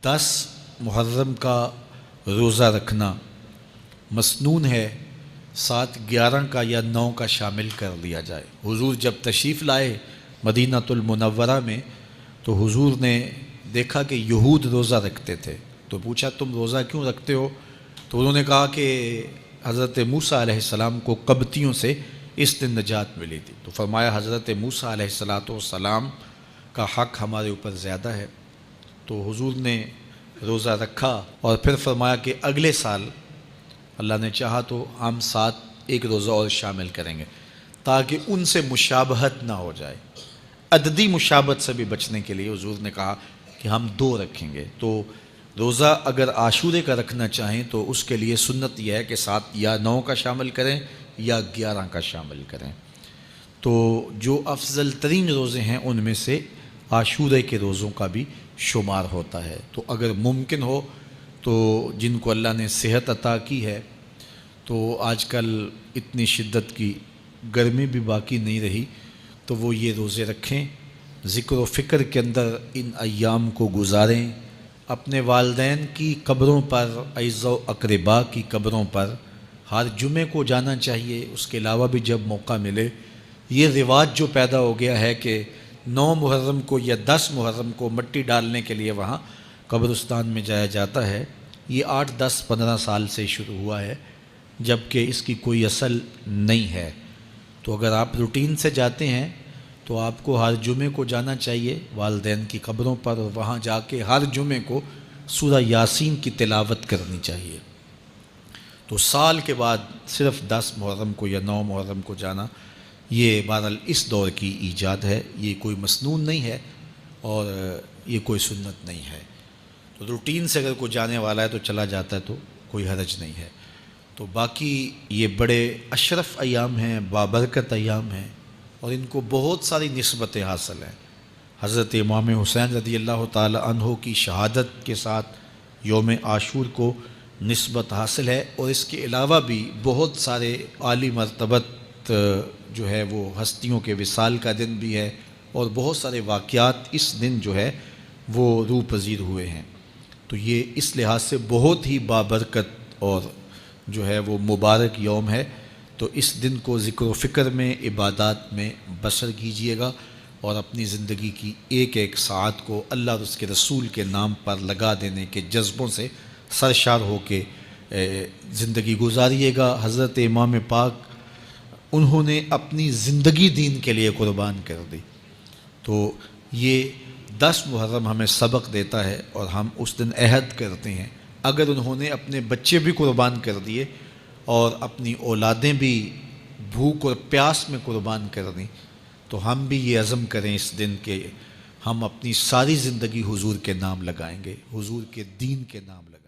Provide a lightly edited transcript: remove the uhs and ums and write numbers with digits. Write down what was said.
10 محرم کا روزہ رکھنا مسنون ہے، 7، 11 کا یا 9 کا شامل کر لیا جائے۔ حضور جب تشریف لائے مدینۃ المنورہ میں تو حضور نے دیکھا کہ یہود روزہ رکھتے تھے، تو پوچھا تم روزہ کیوں رکھتے ہو؟ تو انہوں نے کہا کہ حضرت موسیٰ علیہ السلام کو قبطیوں سے اس دن نجات ملی تھی۔ تو فرمایا حضرت موسیٰ علیہ السلام کا حق ہمارے اوپر زیادہ ہے۔ تو حضور نے روزہ رکھا اور پھر فرمایا کہ اگلے سال اللہ نے چاہا تو ہم ساتھ ایک روزہ اور شامل کریں گے، تاکہ ان سے مشابہت نہ ہو جائے۔ عددی مشابہت سے بھی بچنے کے لیے حضور نے کہا کہ ہم 2 رکھیں گے۔ تو روزہ اگر عاشورے کا رکھنا چاہیں تو اس کے لیے سنت یہ ہے کہ 7 یا 9 کا شامل کریں یا 11 کا شامل کریں۔ تو جو افضل ترین روزے ہیں ان میں سے عاشورے کے روزوں کا بھی شمار ہوتا ہے۔ تو اگر ممکن ہو تو جن کو اللہ نے صحت عطا کی ہے، تو آج کل اتنی شدت کی گرمی بھی باقی نہیں رہی، تو وہ یہ روزے رکھیں، ذکر و فکر کے اندر ان ایام کو گزاریں، اپنے والدین کی قبروں پر، اعزاء و اقرباء کی قبروں پر ہر جمعے کو جانا چاہیے۔ اس کے علاوہ بھی جب موقع ملے، یہ رواج جو پیدا ہو گیا ہے کہ 9 محرم کو یا 10 محرم کو مٹی ڈالنے کے لیے وہاں قبرستان میں جایا جاتا ہے، یہ 8، 10، 15 سال سے شروع ہوا ہے، جبکہ اس کی کوئی اصل نہیں ہے۔ تو اگر آپ روٹین سے جاتے ہیں تو آپ کو ہر جمعے کو جانا چاہیے والدین کی قبروں پر، اور وہاں جا کے ہر جمعے کو سورہ یاسین کی تلاوت کرنی چاہیے۔ تو سال کے بعد صرف 10 محرم کو یا 9 محرم کو جانا، یہ بہرحال اس دور کی ایجاد ہے، یہ کوئی مسنون نہیں ہے اور یہ کوئی سنت نہیں ہے۔ تو روٹین سے اگر کوئی جانے والا ہے تو چلا جاتا ہے تو کوئی حرج نہیں ہے۔ تو باقی یہ بڑے اشرف ایام ہیں، بابرکت ایام ہیں، اور ان کو بہت ساری نسبتیں حاصل ہیں۔ حضرت امام حسین رضی اللہ تعالی عنہ کی شہادت کے ساتھ یوم عاشور کو نسبت حاصل ہے، اور اس کے علاوہ بھی بہت سارے عالی مرتبت جو ہے وہ ہستیوں کے وصال کا دن بھی ہے، اور بہت سارے واقعات اس دن جو ہے وہ روح پذیر ہوئے ہیں۔ تو یہ اس لحاظ سے بہت ہی بابرکت اور جو ہے وہ مبارک یوم ہے۔ تو اس دن کو ذکر و فکر میں، عبادات میں بسر کیجئے گا، اور اپنی زندگی کی ایک ایک ساعت کو اللہ اور اس کے رسول کے نام پر لگا دینے کے جذبوں سے سرشار ہو کے زندگی گزاریے گا۔ حضرت امام پاک انہوں نے اپنی زندگی دین کے لیے قربان کر دی۔ تو یہ 10 محرم ہمیں سبق دیتا ہے، اور ہم اس دن عہد کرتے ہیں اگر انہوں نے اپنے بچے بھی قربان کر دیے اور اپنی اولادیں بھی بھوک اور پیاس میں قربان کر دیں، تو ہم بھی یہ عزم کریں اس دن کہ ہم اپنی ساری زندگی حضور کے نام لگائیں گے، حضور کے دین کے نام لگائیں گے۔